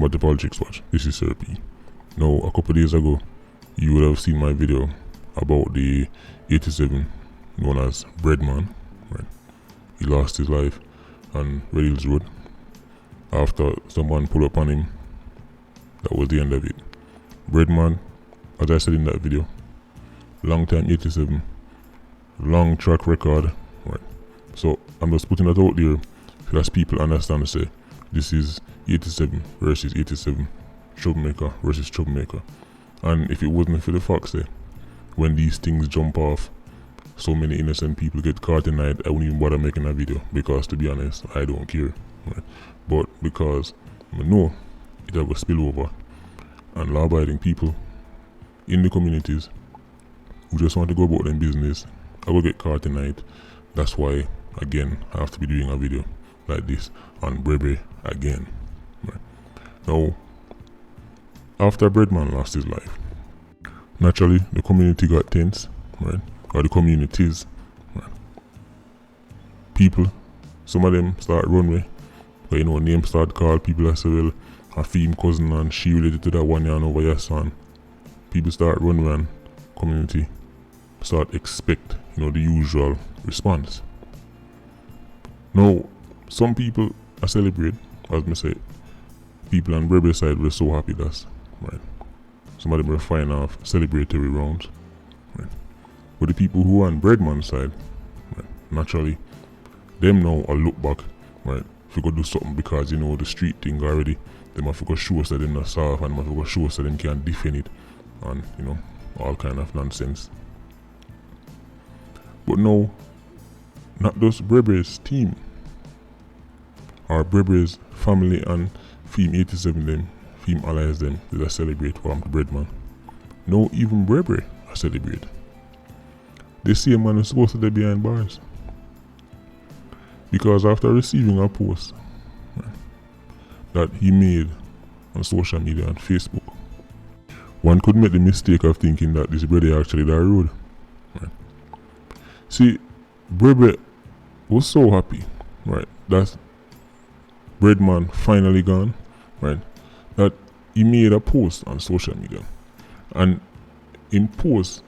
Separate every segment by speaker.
Speaker 1: back to Politricks watch. This is Sir P. Now, a couple days ago, you would have seen my video about the 87 known as Breadman. Right? He lost his life on Red Hills Road after someone pulled up on him. That was the end of it. Breadman, as I said in that video, long time 87, long track record. Right? So I'm just putting that out there so that people understand, say this is 87 versus 87, troublemaker versus troublemaker. And if it wasn't for the fact that when these things jump off, so many innocent people get caught in it, I wouldn't even bother making a video, because to be honest, I don't care. Right? But because I know it will spill over, and law-abiding people in the communities who just want to go about their business, I will get caught in it. That's why, again, I have to be doing a video like this on BreBre again. Right? Now, after Breadman lost his life, naturally the community got tense, right? Or the communities, right? People, some of them start runway, but names start call people as well. A theme cousin and she related to that one yarn over your son. People start runway and community start expect, the usual response. Now, some people are celebrate, as me say, people on BreBre side were so happy that's right. Some of them were fine off celebratory rounds. Right. But the people who are on Breadman side, right, naturally, them now a look back, right? If you go do something because the street thing already, them have to go show us that them not soft, and them have to go show us that them can't defend it, and all kind of nonsense. But no, not just BreBre's team, or BreBre's family and Theme 87 them, Theme allies them, they celebrate for Breadman. No, even BreBre I celebrate. They see a man is supposed to be behind bars. Because after receiving a post, right, that he made on social media and Facebook, one could make the mistake of thinking that this brother actually that road. Right. See, BreBre was so happy, right, that Breadman finally gone, right, that he made a post on social media, and in post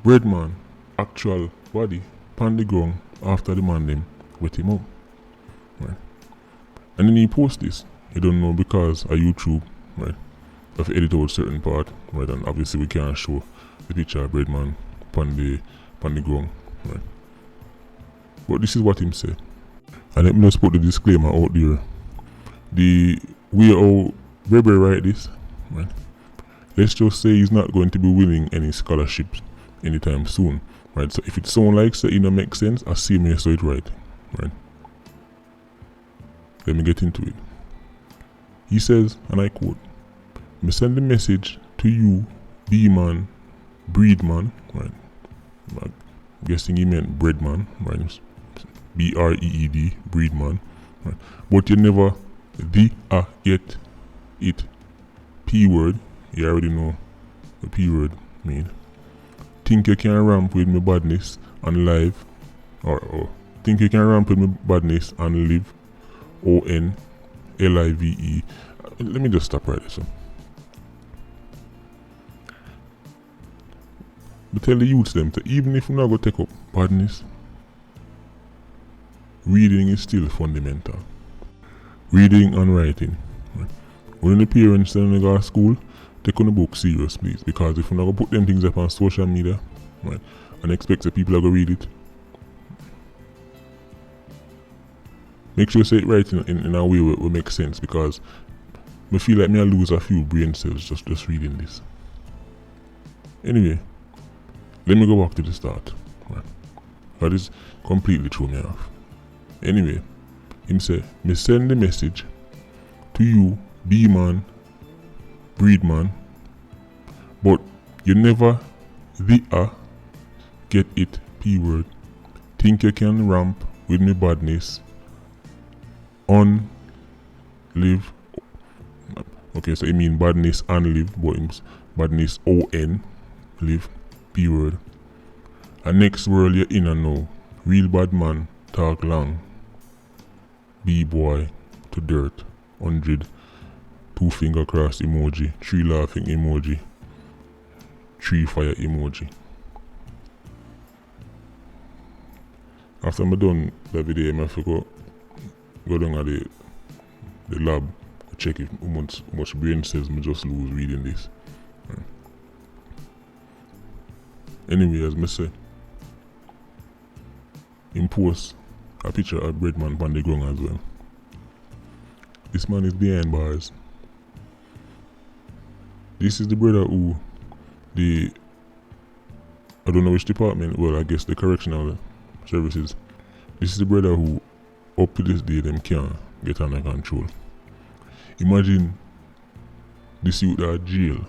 Speaker 1: Breadman actual body on the ground after the man them with him up, right, and then he post this. You don't know because of YouTube, right, have edited out certain part, right, and obviously we can't show the picture of Breadman on the ground, right. But this is what him say. And let me just put the disclaimer out there. The way how BreBre write this, right? Let's just say he's not going to be winning any scholarships anytime soon, right? So if it sounds like say it don't make sense, I see me so it right, right? Let me get into it. He says, and I quote, "Me send the message to you, B-man, Breadman," right? I'm guessing he meant Breadman, right? B-R-E-E-D, Breadman, right? But you never get it. P-word, you already know the P-word mean. Think you can ramp with me badness and live, or think you can ramp with me badness and live, O-N-L-I-V-E. Let me just stop right there. So, but tell the youths them that even if you're not going to take up badness, reading is still fundamental. Reading and writing. Right? When the parents send them to go to school, take on the book serious, please. Because if you're not going to put them things up on social media, right, and expect that people are going to read it, make sure you say it right in a way where it makes sense. Because I feel like I lose a few brain cells just reading this. Anyway, let me go back to the start. Right? That is completely threw me off. Anyway, him say, "Me send the message to you, B-man, Breadman, but you never get it, P-word. Think you can ramp with me badness on live." Okay, so he mean badness and live, but it's badness O-N, live, P-word. And next world you're in and now, real bad man talk long. B-boy to dirt, 100 2 finger cross emoji, 3 laughing emoji, 3 fire emoji. After I'm done that video, I have to go down at the lab to check if how much brain cells I just lose reading this. Anyway, as I say, in post a picture of Breadman on the ground as well. This man is behind bars. This is the brother who I don't know which department, well I guess the correctional services. This is the brother who up to this day them can't get under control. Imagine this youth at jail.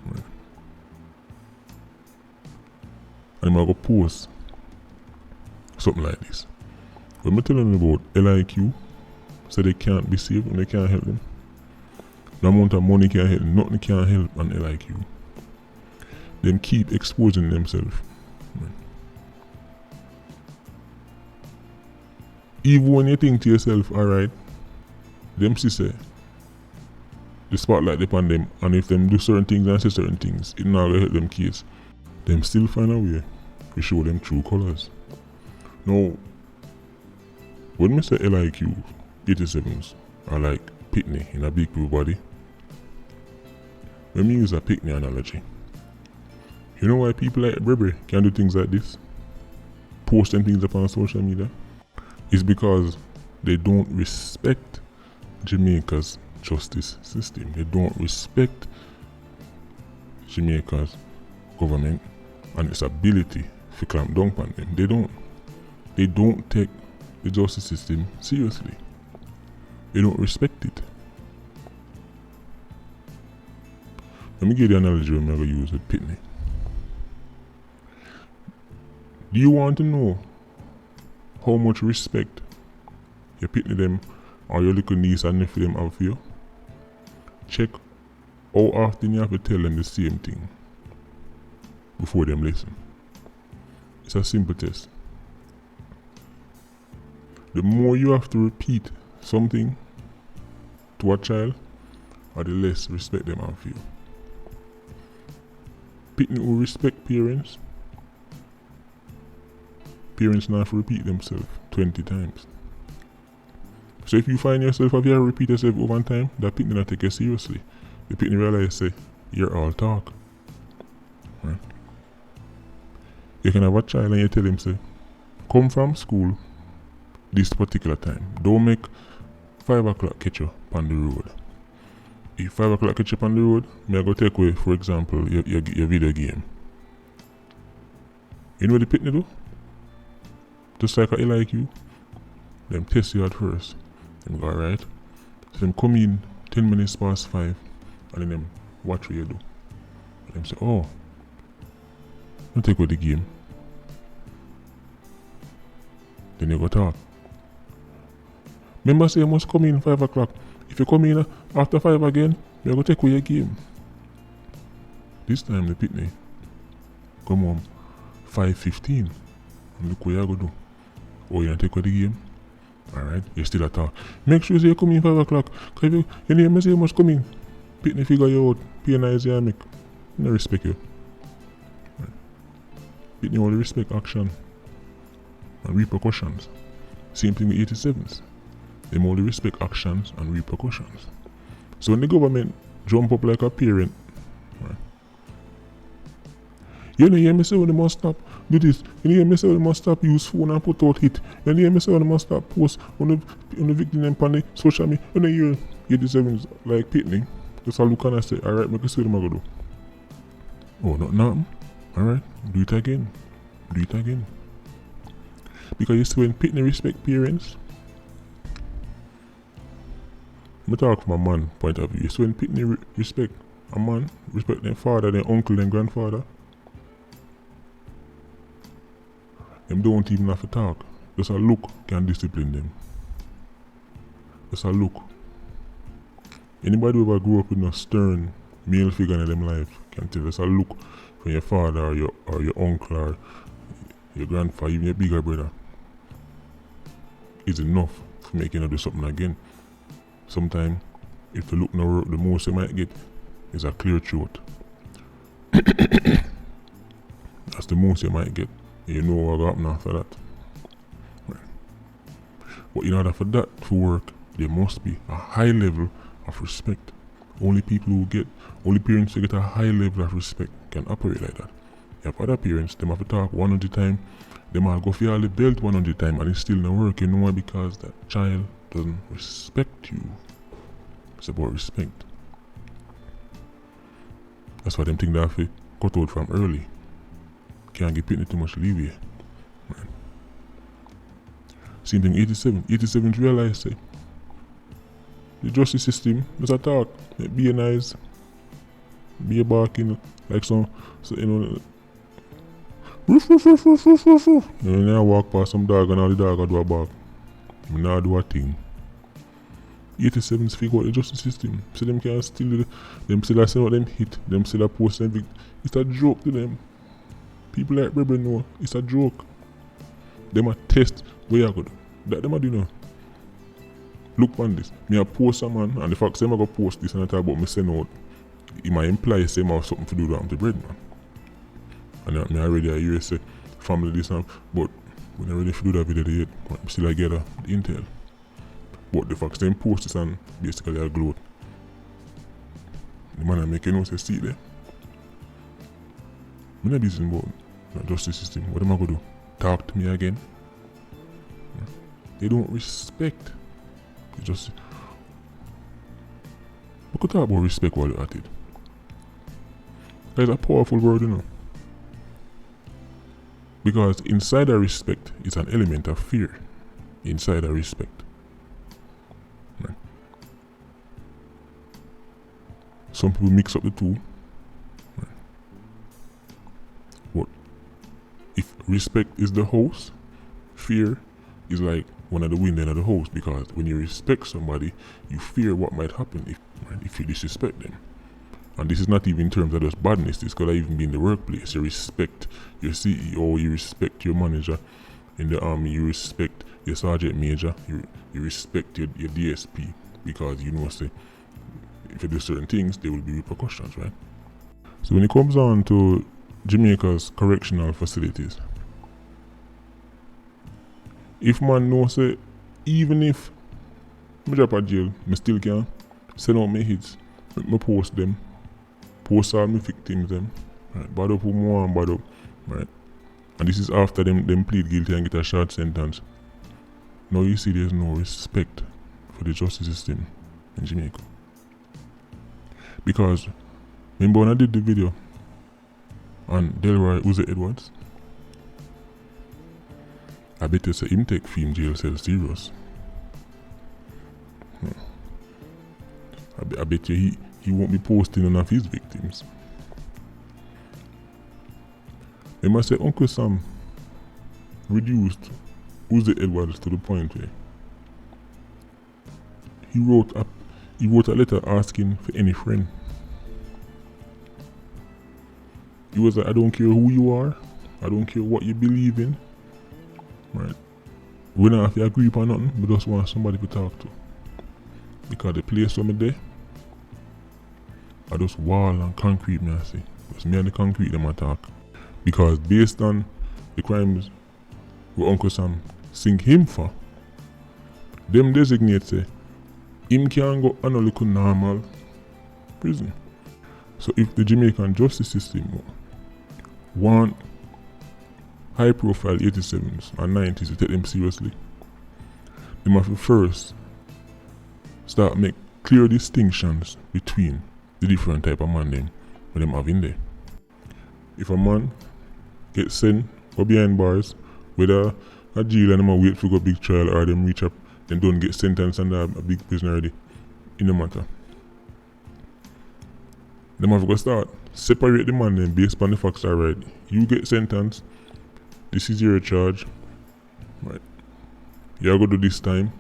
Speaker 1: Right. And I'm gonna post something like this. When I'm telling them about LIQ, so they can't be saved and they can't help them. No amount of money can't help them, nothing can help on LIQ. Them keep exposing themselves. Right. Even when you think to yourself, alright, them say the spotlight upon them, and if them do certain things and say certain things, it not gonna help them case. Them still find a way to show them true colours. Now, when I say LIQ 87s are like picnic in a big blue body, when we use a picnic analogy, you know why people like BreBre can do things like this? Post them things upon social media? It's because they don't respect Jamaica's justice system. They don't respect Jamaica's government and its ability to clamp down on them. They don't take the justice system seriously. They don't respect it. Let me give you the analogy I'm going to use with Pitney. Do you want to know how much respect your Pitney them or your little niece and nephew them have for you? Check how often you have to tell them the same thing before them listen. It's a simple test. The more you have to repeat something to a child, or the less respect them have for you. Pitney who respect parents not have to repeat themselves 20 times. So if you find yourself have to repeat yourself over time, that Pitney not take you seriously. The Pitney realize say, you're all talk. Right? You can have a child and you tell him say, come from school this particular time. Don't make 5 o'clock catch you on the road. If 5 o'clock catch you on the road, may I go take away, for example, your video game. You know what the Pitney do? Just like a LIQ, them test you at first. Them go alright. So them come in 10 minutes past 5 and then them watch what you do. And them say, oh, don't take away the game. Then you go talk. Remember say you must come in 5 o'clock. If you come in after 5 again, you're going to take away your game. This time the Pitney come home 5:15 and look what you're going to do. Oh, you take away the game? Alright, you still at talk. Make sure you come in 5 o'clock. Because if you name me say you must come in, Pitney figure you out, penalize you and make. No respect you. Right. Pitney only respect action and repercussions. Same thing with 87s. They only respect actions and repercussions. So when the government jump up like a parent, right? You know, hear me say when they must stop do this. You know, hear me say when they must stop use phone and put out hit. You know, hear me say when they must stop post on the victim and on the social media. You know, you 87s like Pitney. Just a look and I say, alright, make a see what I'm going to do. Oh, nothing. Alright, do it again. Do it again. Because you see when Pitney respect parents, I talk from a man point of view. So when Pitney respect a man, respect their father, their uncle, their grandfather, them don't even have to talk. Just a look can discipline them. Just a look. Anybody who ever grew up with a stern male figure in their life can tell. Just a look from your father or your uncle or your grandfather, even your bigger brother, is enough to make you do something again. Sometimes if the look no work, the most you might get is a clear throat. That's the most you might get. You know what will happen after that. Right. But in order for that to work, there must be a high level of respect. Only parents who get a high level of respect can operate like that. You have other parents, them have to talk 100 times, them have go for all the belt 100 times and it's still not work. You know why? Because that child doesn't respect you. It's about respect. That's why them think they have to cut out from early. Can't give people too much leeway. Right. Same thing 87. 87 realized say the justice system does a talk. Be nice. Be barking like some you know. Roof, roof, roof, roof, roof, roof, roof. You know, I walk past some dog and all the dog do a bark. I now do a thing. 87s figure out the justice system. So them can't steal them still send out them hit. Them still post them. It's a joke to them. People like BreBre know it's a joke. Them a test where you go do. That them a do now. Look on this. Me a post a man and the fact say I go post this and I talk about me send out. It might imply say I have something to do with the Breadman. And me already a hear say family this and but we not ready to do that video yet. But still I get the intel. But the fact them post this and basically a gloat. The man I make no say see there. I'm not busy about the justice system. What am I going to do? Talk to me again? Yeah. They don't respect the justice. We could talk about respect while you're at it. It's a powerful word, you know. Because inside a respect is an element of fear. Inside a respect. Right. Some people mix up the two. Right. But if respect is the house, fear is like one of the windows of the house. Because when you respect somebody, you fear what might happen if you disrespect them. And this is not even in terms of just badness, this could even be in the workplace. You respect your CEO, you respect your manager. In the army, you respect your sergeant major, you respect your DSP, because you know, say, if you do certain things, there will be repercussions, right? So when it comes on to Jamaica's correctional facilities, if man knows, say, even if I drop a jail, I still can send out my hits, I post them, post all my victims them, right? Bad up who more and bad up, right? And this is after them plead guilty and get a short sentence. Now you see there's no respect for the justice system in Jamaica. Because remember when I did the video on Delroy Uze Edwards, I bet you say him take film jail cell serious. I bet you he won't be posting none of his victims. They must say Uncle Sam reduced Uze Edwards to the point where he wrote a letter asking for any friend. He was like, I don't care who you are, I don't care what you believe in, right? We don't have to agree upon nothing, we just want somebody to talk to. Because the place where me there, I just wall and concrete me I see. It's me and the concrete them attack. Because based on the crimes where Uncle Sam sink him for, them designate say him can go on a little normal prison. So if the Jamaican justice system want high profile 87s and 90s to take them seriously, they must first start make clear distinctions between the different type of man them when them have in there. If a man get sent or behind bars, whether a jail and them a wait for go big trial or them reach up and don't get sentenced and have a big prison already, it no matter. Them have to start separate the man then based on the facts are right. You get sentenced, this is your charge, right? You are going to do this time.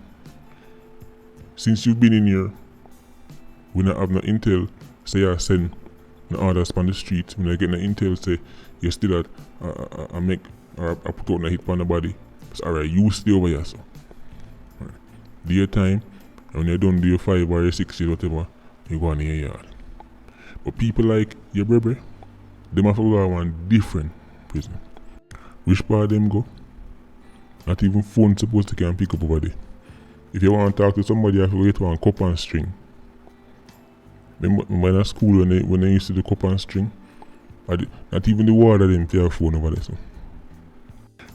Speaker 1: Since you've been in here, we not have no intel, say you send no orders on the street. When I get no intel, say you still at I make or I put out a hit on the body. So alright, you stay over here so. Right. Daytime, And when you're done do your 5 or your 6 years, whatever, you go on in your yard. But people like your BreBre, them have to go to one different prison. Which part them go? Not even phone supposed to can pick up over there. If you want to talk to somebody, you have to get one cup and string. Remember in school when they used to do cup and string? Not even the warder them have phone over there. So.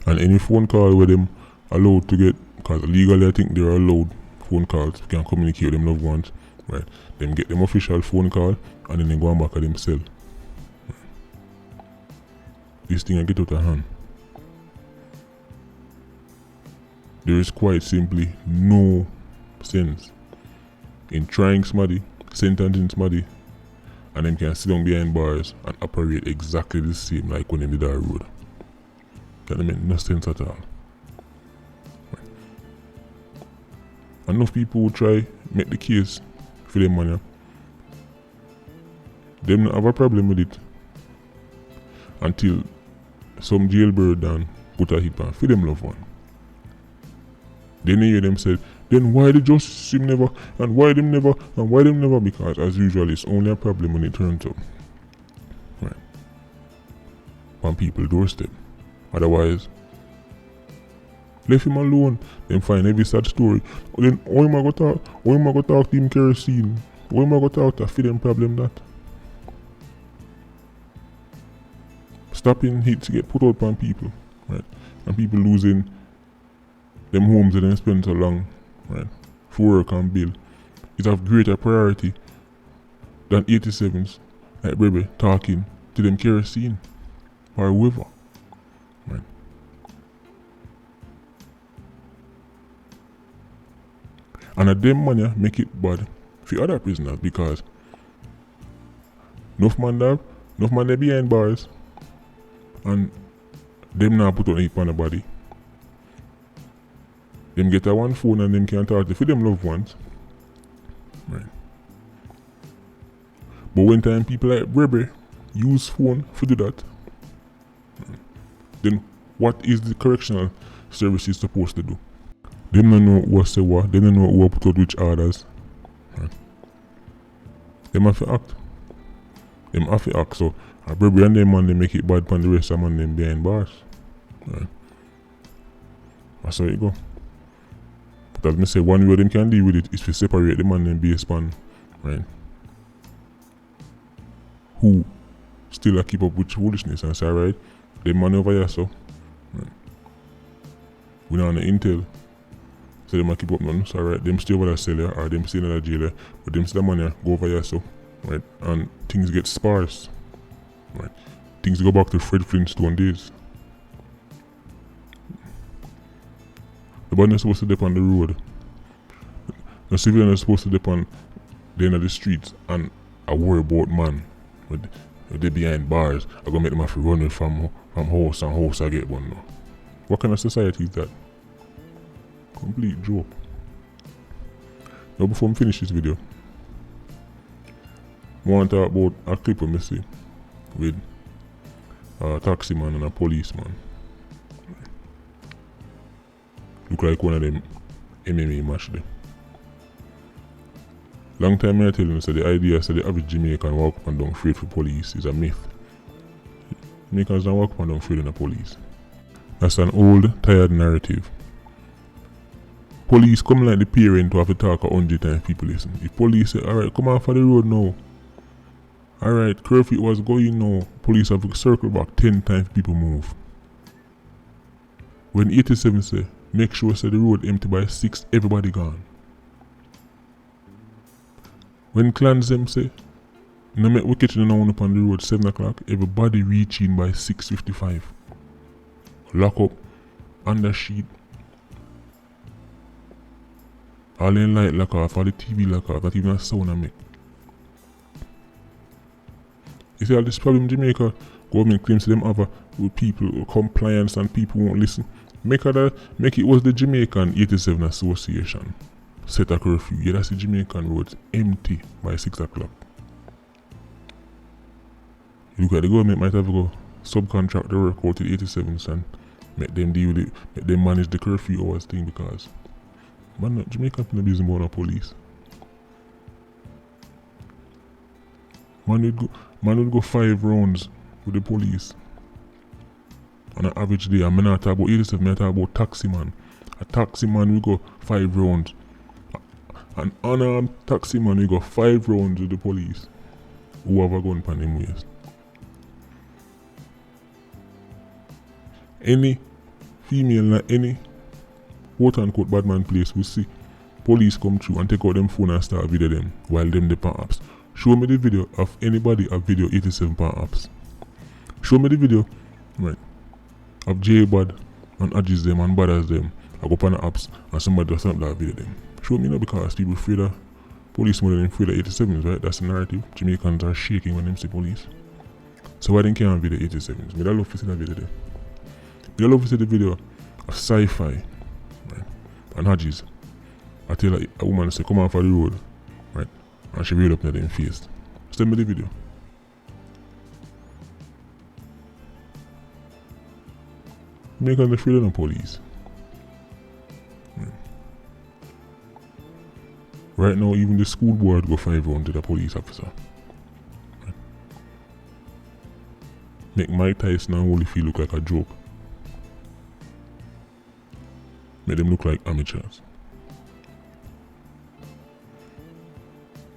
Speaker 1: And any phone call with them allowed to get, because legally I think they're allowed phone calls, can communicate with them loved ones, right? Them get them official phone call and then they go on back at themselves. Right. This thing I get out of hand. There is quite simply no sense in trying somebody, sentencing somebody, and them can sit down behind bars and operate exactly the same like when they did our road. That make no sense at all. Right. Enough people who try make the case for them money. Them not have a problem with it until some jailbird down put a hit on for them loved one. Then you hear them say, then why the justice system never, and why them never, and why them never, because as usual it's only a problem when it turns up. Right. On people's doorstep. Otherwise, left him alone, then find every sad story. Then how am I go talk to him kerosene? How am I go talk to feed them problem that? Stopping hits get put out on people, right? And people losing them homes that they spend so long, right, for work and bill, is of greater priority than 87s like BreBre talking to them kerosene or whoever, right. And a them money make it bad for other prisoners because enough man they behind bars and them now put on it on the body. Them get a one phone and them can talk to for them loved ones. Right. But when time people like BreBre use phone for do that, then what is the correctional services supposed to do? Them don't know what say what, they don't know who put out which orders. Right. Them have to act. So BreBre and them man they make it bad for the rest of man them behind bars. Right. That's how it go. As me say, one way them can deal with it is to separate the man and based on, right, who still keep up with foolishness and say, right, them man over here, so, right. We not on the intel, so them keep up none, so right, them still over there sell or them still in the jail, but them still money go over here, so, right, and things get sparse, right, things go back to Fred Flintstone days. The band is supposed to dip on the road. The civilian is supposed to dip on the end of the streets and I worry about man. With they behind bars, I'm gonna make them have to run from house and house I get one now. What kind of society is that? Complete joke. Now before I finish this video, I want to talk about a clip I see with a taxi man and a policeman. Look like one of them MMA match there. Long time I tell them so the idea that the average Jamaican walk up and down afraid for police is a myth. Jamaicans don't walk up and down afraid of the police. That's an old, tired narrative. Police come like the parent to have to talk 100 times people listen. If police say, alright, come off of the road now. Alright, curfew was going now. Police have to circle back 10 times people move. When 87 say, make sure say the road empty by 6, everybody gone. When clans them say, no make we catch them now up on the road 7 o'clock, everybody reach in by 6:55. Lock up, under sheet. All in light lock off, all the TV lock off, not even a sound I make. You see all this problem in Jamaica, government claims them have with people, compliance and people won't listen. Make it was the Jamaican 87 Association set a curfew. Yeah, that's the Jamaican roads empty by 6 o'clock. Look at the government might have to go subcontract the work out to the 87s and make them deal with it, make them manage the curfew hours thing because Man, Jamaica no business about no police. Man would go 5 rounds with the police on an average day. I'm not talking about 87, I'm talking about taxi man. A taxi man will go 5 rounds. An unarmed taxi man will go 5 rounds with the police. Who have a gun pan him waist. Any female in any quote unquote bad man place will see police come through and take out them phone and start video them while them the pan apps. Show me the video of anybody of video 87 pan apps. Show me the video, right, of JAlL and Adjis them and Badders them. I go pan the apps and somebody does something like video them. Show me now because people afraid of police more than afraid of 87s, right? That's the narrative. Jamaicans are shaking when them see police. So why they can't video 87s? Me I love to see that video there. Me I love to see the video of sci-fi, right, and Adjis. I tell a woman say come off of the road, right, and she read up in face. Send me the video. Jamaicans are afraid of the police. Right now, even the school board go 5 rounds to the police officer. Right. Make Mike Tyson and Holyfield look like a joke. Make them look like amateurs.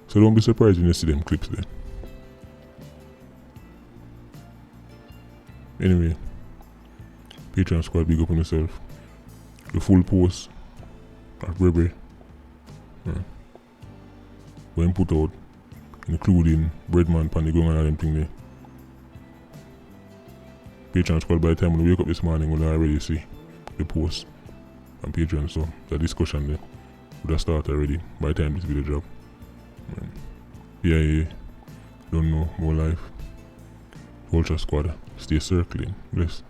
Speaker 1: So don't be surprised when you see them clips there. Anyway, Patreon squad, big up on yourself. The full post of BreBre. When put out, including Breadman, Panigung and all them thing there. Patreon squad, by the time we wake up this morning, we'll already see the post on Patreon, so the discussion there would have started already by the time this video drop. Yeah, don't know, more life. Vulture squad, stay circling, bless.